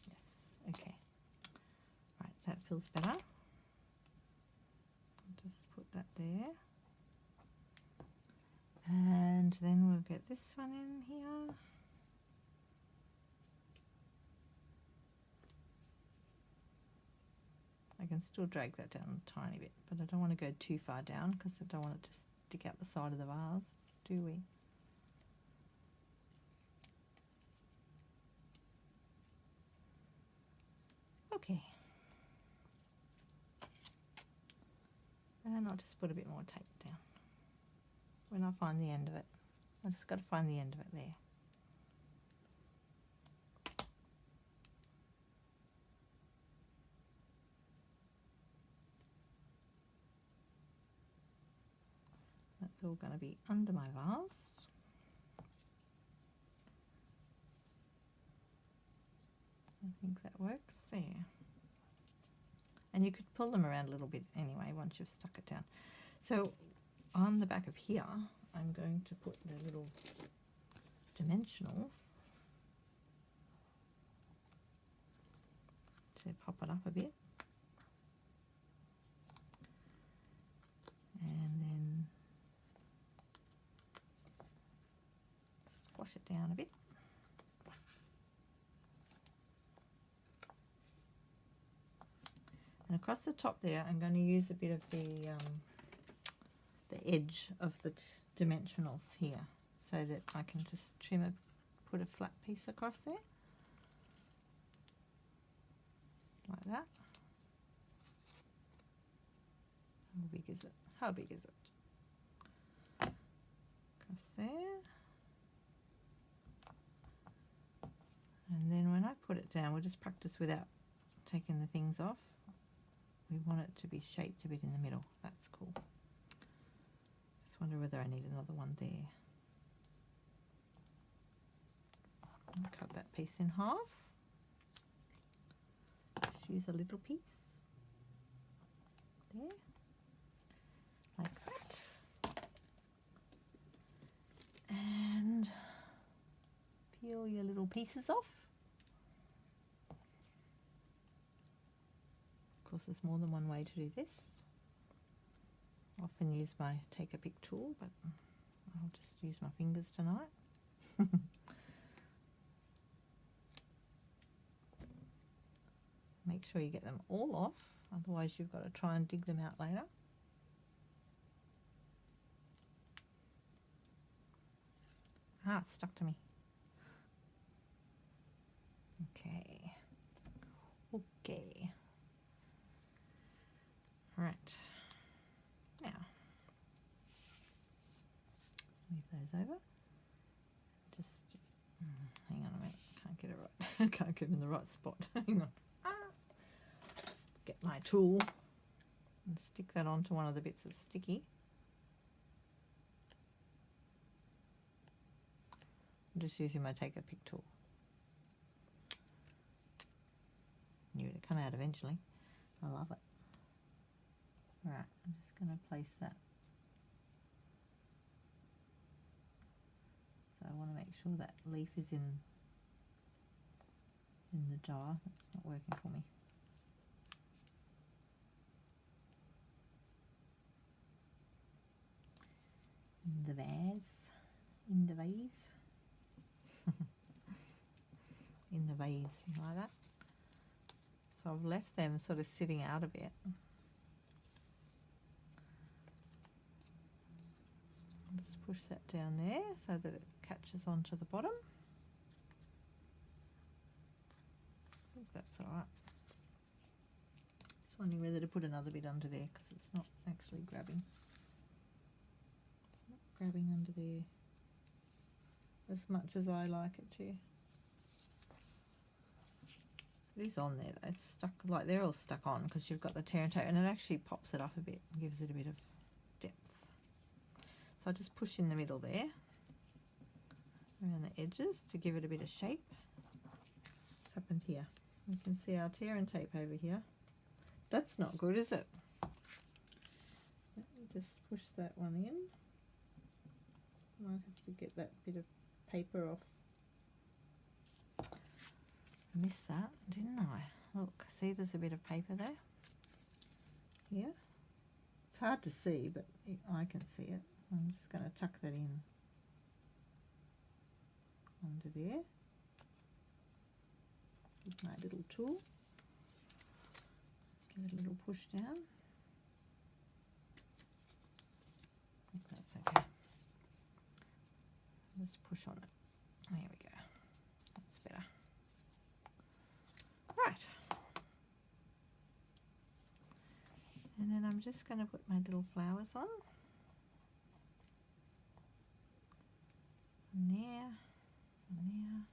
Yes, okay. Right, that feels better. Just put that there. And then we'll get this one in here. I can still drag that down a tiny bit, but I don't want to go too far down because I don't want it to stick out the side of the vase, do we? Okay. And I'll just put a bit more tape down when I find the end of it. I just got to find the end of it there. That's all going to be under my vase. I think that works there. And you could pull them around a little bit anyway once you've stuck it down. So on the back of here, I'm going to put the little dimensionals to pop it up a bit. And then wash it down a bit. And across the top there, I'm going to use a bit of the edge of the dimensionals here, so that I can just put a flat piece across there, like that. How big is it? How big is it? Across there. And then when I put it down, we'll just practice without taking the things off. We want it to be shaped a bit in the middle. That's cool. Just wonder whether I need another one there. I'll cut that piece in half. Just use a little piece. There. Like that. And peel your little pieces off. Of course, there's more than one way to do this. I often use my take-a-pick tool, but I'll just use my fingers tonight. Make sure you get them all off, otherwise you've got to try and dig them out later. Ah, it's stuck to me. Okay. Okay. Right. Now, let's move those over. Just, hang on a minute. Can't get it right. I can't get it in the right spot. Hang on. Just get my tool and stick that onto one of the bits that's sticky. I'm just using my take-a-pick tool. Knew it'd come out eventually. I love it. Right, I'm just going to place that. So I want to make sure that leaf is in the jar. It's not working for me. In the vase. In the vase. In the vase, you like that? So I've left them sort of sitting out a bit. Just push that down there so that it catches onto the bottom. I think that's all right. Just wondering whether to put another bit under there because it's not actually grabbing. It's not grabbing under there as much as I like it to. It is on there though. It's stuck, like they're all stuck on because you've got the tear and tape, and it actually pops it up a bit and gives it a bit of depth. So I'll just push in the middle there, around the edges to give it a bit of shape. What's happened here? You can see our tear and tape over here. That's not good, is it? Let me just push that one in. Might have to get that bit of paper off. I missed that, didn't I? Look, see there's a bit of paper there? Here. It's hard to see, but I can see it. I'm just going to tuck that in under there with my little tool. Give it a little push down. I think that's okay. Let's push on it. There we go. That's better. Right. And then I'm just going to put my little flowers on. And there, and there.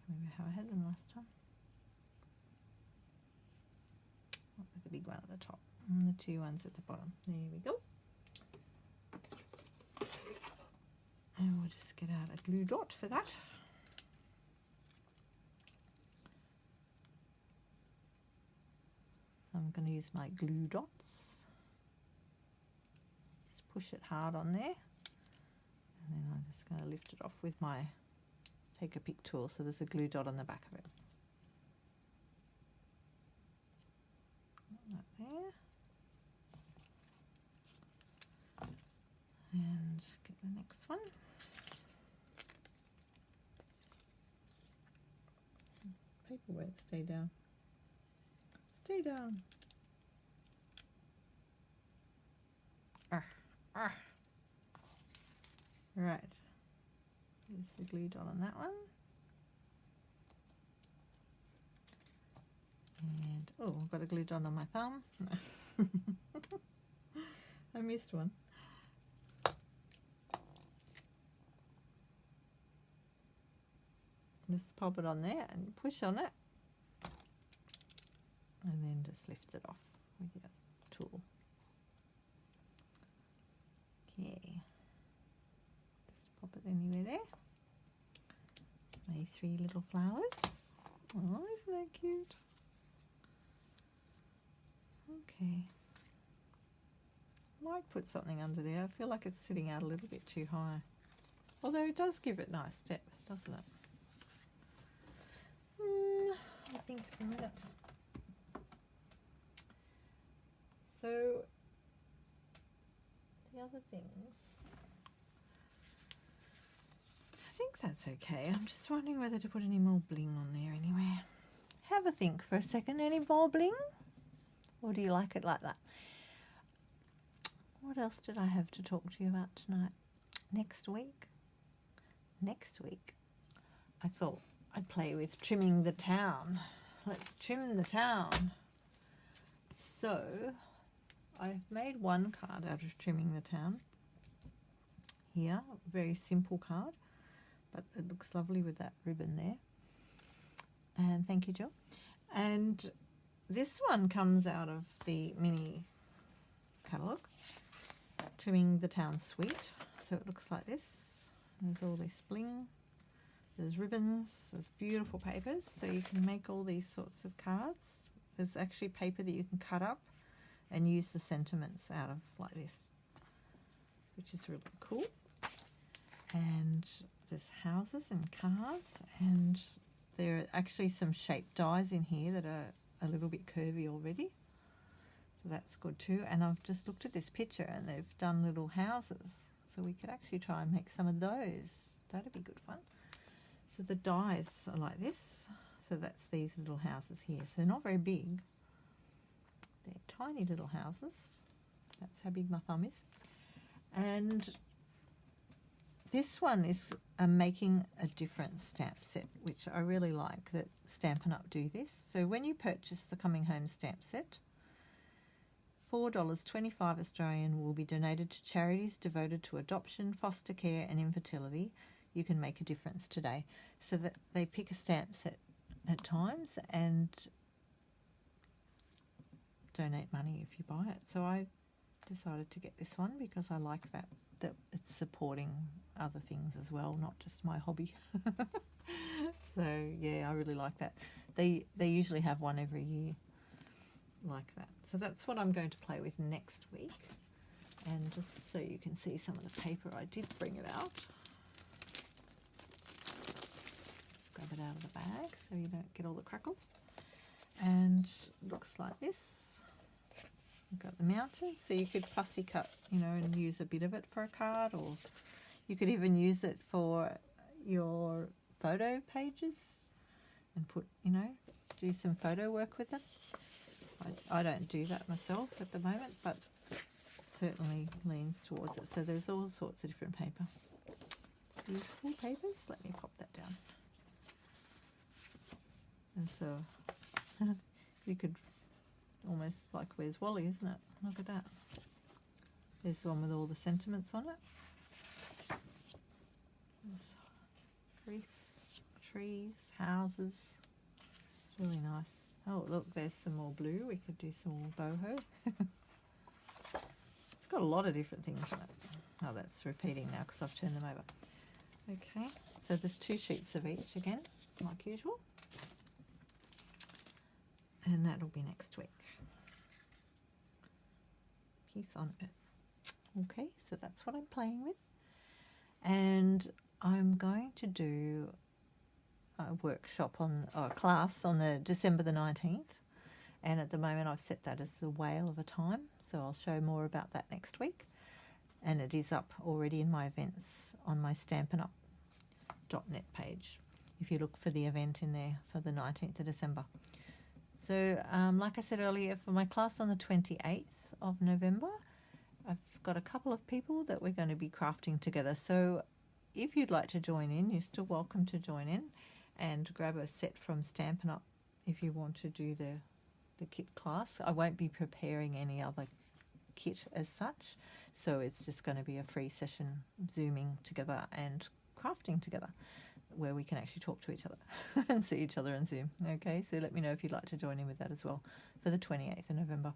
Can't remember how I had them last time. Not with the big one at the top and the two ones at the bottom. There we go. And we'll just get out a glue dot for that. I'm going to use my glue dots. Just push it hard on there. And then I'm just going to lift it off with my take-a-pick tool, so there's a glue dot on the back of it. Right there. And get the next one. paper won't stay down. Stay down. Right. There's the glue dot on that one. And, oh, I've got a glue dot on my thumb. I missed one. Just pop it on there and push on it. And then just lift it off with your tool. Okay. Just pop it anywhere there. My 3 little flowers. Oh, isn't that cute? Okay. Might put something under there. I feel like it's sitting out a little bit too high. Although it does give it nice steps, doesn't it? I think for a minute. So the other things, I think that's okay. I'm just wondering whether to put any more bling on there anywhere. Have a think for a second. Any more bling? Or do you like it like that? What else did I have to talk to you about tonight? Next week, I thought I'd play with trimming the town. Let's trim the town. So I've made one card out of trimming the town. Here, a very simple card, but it looks lovely with that ribbon there. And thank you, Jill. And this one comes out of the mini catalogue, Trimming the Town Suite. So it looks like this. There's all this bling. There's ribbons. There's beautiful papers. So you can make all these sorts of cards. There's actually paper that you can cut up and use the sentiments out of like this, which is really cool. And there's houses and cars, and there are actually some shaped dies in here that are a little bit curvy already. So that's good too. And I've just looked at this picture and they've done little houses. So we could actually try and make some of those. That'd be good fun. So the dies are like this. So that's these little houses here. So they're not very big. They're tiny little houses. That's how big my thumb is. And this one is making a different stamp set, which I really like that Stampin' Up! Do this. So when you purchase the Coming Home stamp set, $4.25 Australian will be donated to charities devoted to adoption, foster care and infertility. You can make a difference today. So that they pick a stamp set at times and donate money if you buy it. So I decided to get this one because I like that it's supporting other things as well, not just my hobby. So yeah, I really like that. They usually have one every year like that. So that's what I'm going to play with next week. And just so you can see some of the paper, I did bring it out. Grab it out of the bag so you don't get all the crackles. And it looks like this. I've got the mountains, so you could fussy cut, you know, and use a bit of it for a card, or you could even use it for your photo pages and put, you know, do some photo work with them. I don't do that myself at the moment, but certainly leans towards it. So there's all sorts of different paper. Beautiful papers. Let me pop that down. And so you could almost like Where's Wally, isn't it? Look at that. There's the one with all the sentiments on it. There's wreaths, trees, houses. It's really nice. Oh, look, there's some more blue. We could do some more boho. It's got a lot of different things in it. Oh, that's repeating now because I've turned them over. Okay, so there's 2 sheets of each again, like usual. And that'll be next week. Piece on it. Okay, so that's what I'm playing with. And I'm going to do a workshop a class on the December the 19th. And at the moment I've set that as a whale of a time. So I'll show more about that next week. And it is up already in my events on my stampinup.net page. if you look for the event in there for the 19th of December. So like I said earlier, for my class on the 28th of November, I've got a couple of people that we're going to be crafting together. So if you'd like to join in, you're still welcome to join in and grab a set from Stampin' Up if you want to do the kit class. I won't be preparing any other kit as such, so it's just going to be a free session zooming together and crafting together where we can actually talk to each other and see each other on Zoom. Okay, so let me know if you'd like to join in with that as well for the 28th of November.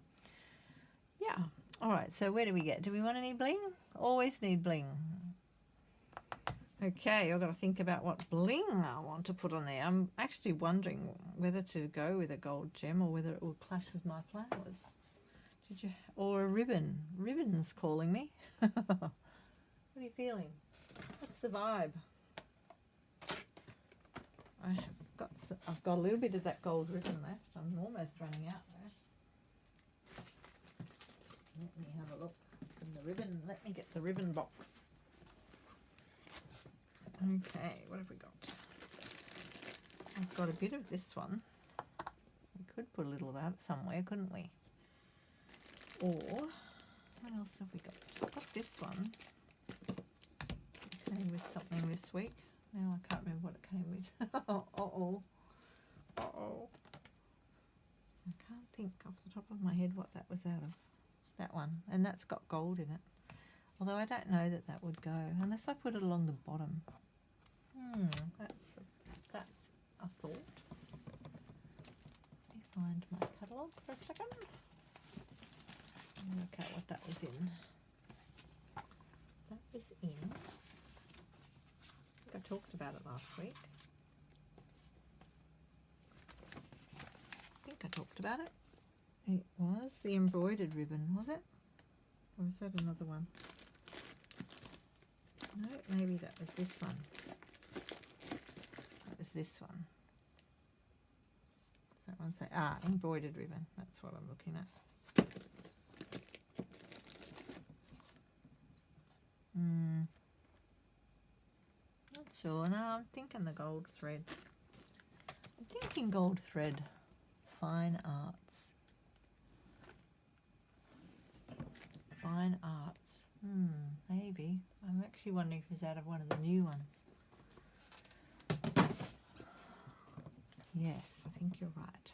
Yeah, all right, so where do we get? Do we want any bling? Always need bling. Okay, I've got to think about what bling I want to put on there. I'm actually wondering whether to go with a gold gem or whether it will clash with my flowers. Or a ribbon. Ribbon's calling me. What are you feeling? What's the vibe? I've got a little bit of that gold ribbon left. I'm almost running out there. Let me have a look in the ribbon. Let me get the ribbon box. Okay, what have we got? I've got a bit of this one. We could put a little of that somewhere, couldn't we? Or, what else have we got? I've got this one. It came with something this week. Now I can't remember what it came with. Uh-oh. Uh-oh. I can't think off the top of my head what that was out of. That one. And that's got gold in it. Although I don't know that that would go, unless I put it along the bottom. That's a thought. Let me find my catalogue for a second. Work out what that was in. That was in. I think I talked about it last week. I think I talked about it. It was the embroidered ribbon, was it? Or is that another one? No, maybe that was this one. That was this one. Does that one say? Ah, embroidered ribbon. That's what I'm looking at. Not sure. No, I'm thinking the gold thread. I'm thinking gold thread. Fine arts. Fine arts. Maybe. I'm actually wondering if it's out of one of the new ones. Yes, I think you're right.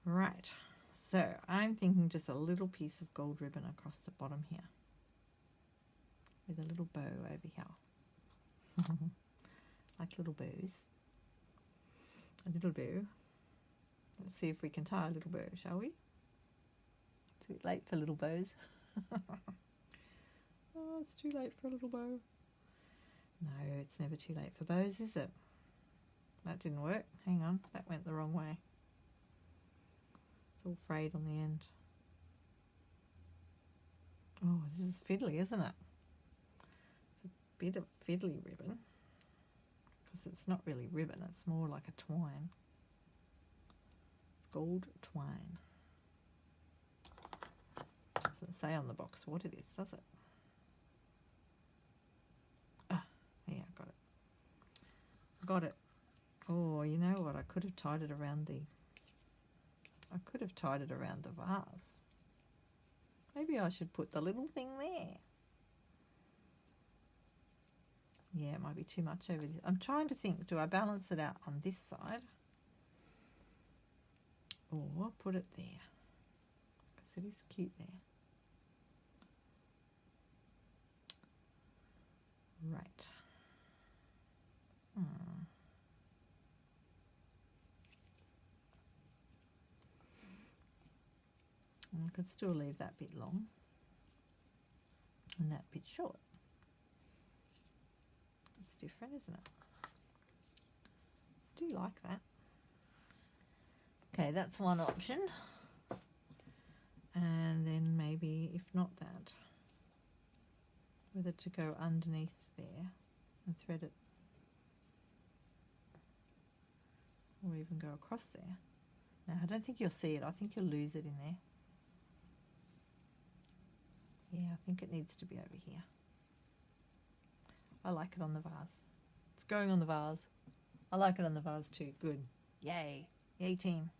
Right. So I'm thinking just a little piece of gold ribbon across the bottom here. With a little bow over here. Like little bows. A little bow. Let's see if we can tie a little bow, shall we? It's a bit late for little bows. Oh, it's too late for a little bow. No, it's never too late for bows, is it? That didn't work. Hang on, that went the wrong way. It's all frayed on the end. Oh, this is fiddly, isn't it? It's a bit of fiddly ribbon. Because it's not really ribbon, it's more like a twine. It's gold twine. Doesn't say on the box what it is, does it? Ah, yeah, got it. Got it. Oh, you know what? I could have tied it around the vase. Maybe I should put the little thing there. Yeah, it might be too much over this. I'm trying to think, do I balance it out on this side? Or put it there? Because it is cute there. Right. I could still leave that bit long and that bit short. It's different, isn't it? I do like that. Okay, that's one option. And then maybe, if not that, whether to go underneath there and thread it, or even go across there. No, I don't think you'll see it. I think you'll lose it in there. Yeah, I think it needs to be over here. I like it on the vase. It's going on the vase. I like it on the vase too. Good. Yay. Yay team.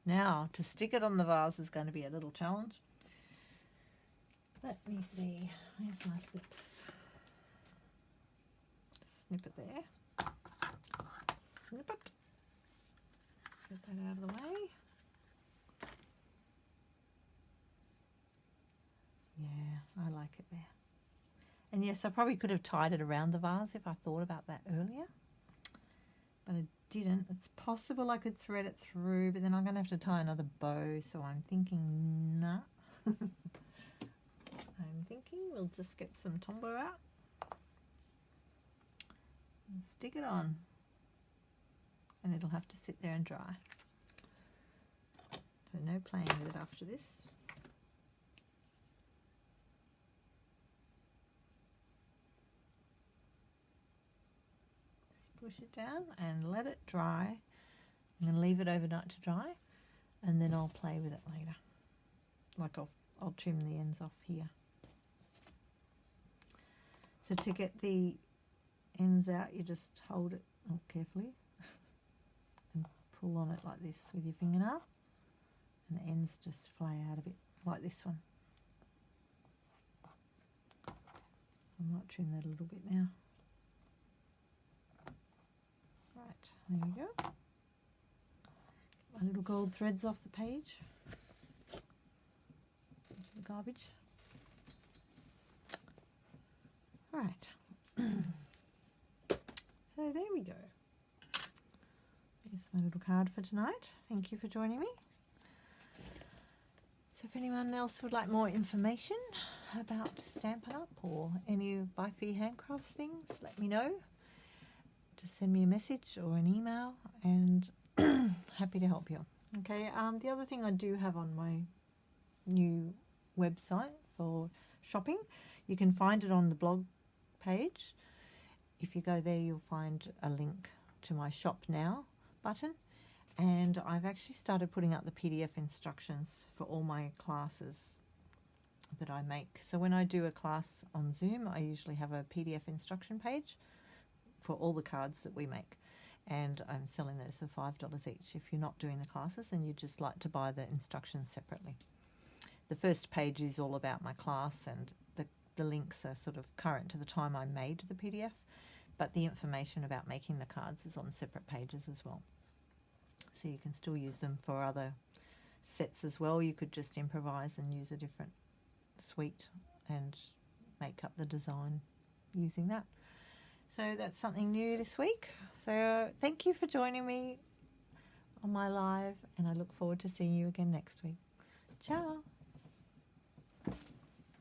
Now, to stick it on the vase is going to be a little challenge. Let me see. Where's my slips? Snip it there. Snip it. Get that out of the way. Yeah, I like it there. And yes, I probably could have tied it around the vase if I thought about that earlier. But I didn't. It's possible I could thread it through, but then I'm going to have to tie another bow, so I'm thinking, nah. I'm thinking we'll just get some Tombow out and stick it on, and it'll have to sit there and dry. So no playing with it after this. Push it down and let it dry. I'm going to leave it overnight to dry, and then I'll play with it later. Like I'll trim the ends off here. So to get the ends out, you just hold it carefully and pull on it like this with your fingernail, and the ends just fly out a bit like this one. I might trim that a little bit now. Right, there we go. Get my little gold threads off the page. Into the garbage. Right. So there we go. There's my little card for tonight. Thank you for joining me. So if anyone else would like more information about Stampin' Up! Or any of Byfi Handcrafts things, let me know. Just send me a message or an email, and happy to help you. Okay, the other thing I do have on my new website for shopping, you can find it on the blog page. If you go there, you'll find a link to my Shop Now button, and I've actually started putting up the PDF instructions for all my classes that I make. So when I do a class on Zoom, I usually have a PDF instruction page for all the cards that we make, and I'm selling those for $5 each. If you're not doing the classes and you'd just like to buy the instructions separately, the first page is all about my class, and the links are sort of current to the time I made the PDF, but the information about making the cards is on separate pages as well. So you can still use them for other sets as well. You could just improvise and use a different suite and make up the design using that. So that's something new this week. So thank you for joining me on my live, and I look forward to seeing you again next week. Ciao.